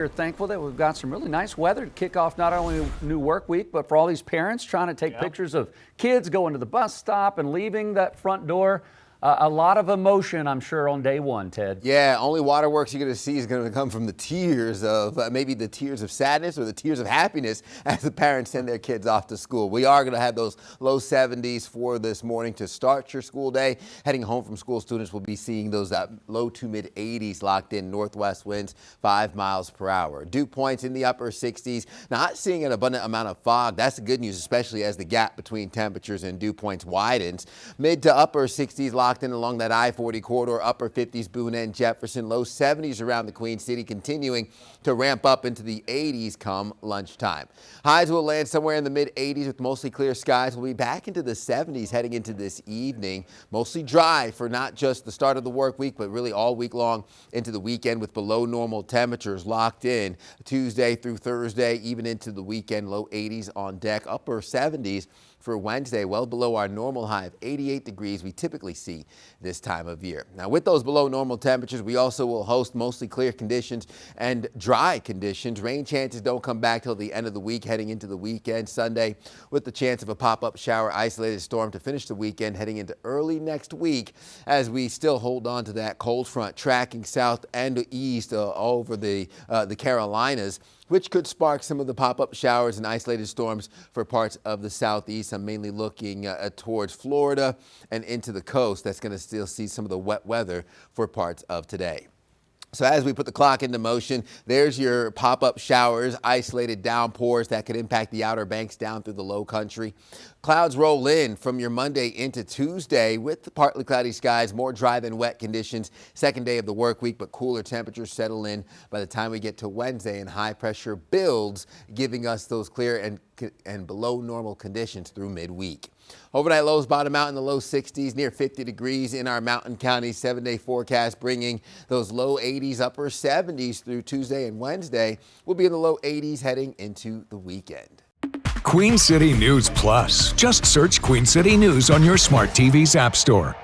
We're thankful that we've got some really nice weather to kick off not only a new work week, but for all these parents trying to take pictures of kids going to the bus stop and leaving that front door. A lot of emotion, I'm sure, on day one, Ted. Yeah, only waterworks you're going to see is going to come from the tears of maybe the tears of sadness or the tears of happiness as the parents send their kids off to school. We are going to have those low 70s for this morning to start your school day. Heading home from school, students will be seeing those low to mid 80s locked in, northwest winds 5 miles per hour. Dew points in the upper 60s. Not seeing an abundant amount of fog. That's the good news, especially as the gap between temperatures and dew points widens. Mid to upper 60s locked in along that I-40 corridor, upper 50s Boone and Jefferson, low 70s around the Queen City, continuing to ramp up into the 80s come lunchtime. Highs will land somewhere in the mid 80s with mostly clear skies. We'll be back into the 70s heading into this evening. Mostly dry for not just the start of the work week, but really all week long into the weekend with below normal temperatures locked in Tuesday through Thursday, even into the weekend. Low 80s on deck, upper 70s for Wednesday, well below our normal high of 88 degrees we typically see this time of year. Now, with those below normal temperatures, we also will host mostly clear conditions and dry conditions. Rain chances don't come back till the end of the week, heading into the weekend. Sunday, with the chance of a pop-up shower, isolated storm to finish the weekend, heading into early next week as we still hold on to that cold front tracking south and east over the Carolinas, which could spark some of the pop-up showers and isolated storms for parts of the southeast. I'm mainly looking towards Florida and into the coast. That's going to still see some of the wet weather for parts of today. So as we put the clock into motion, there's your pop-up showers, isolated downpours that could impact the Outer Banks down through the low country. Clouds roll in from your Monday into Tuesday with partly cloudy skies, more dry than wet conditions. Second day of the work week, but cooler temperatures settle in by the time we get to Wednesday, and high pressure builds, giving us those clear and below normal conditions through midweek. Overnight lows bottom out in the low 60s, near 50 degrees in our mountain counties. 7-day forecast bringing those low 80s, upper 70s through Tuesday and Wednesday. We'll be in the low 80s heading into the weekend. Queen City News Plus. Just search Queen City News on your smart TV's app store.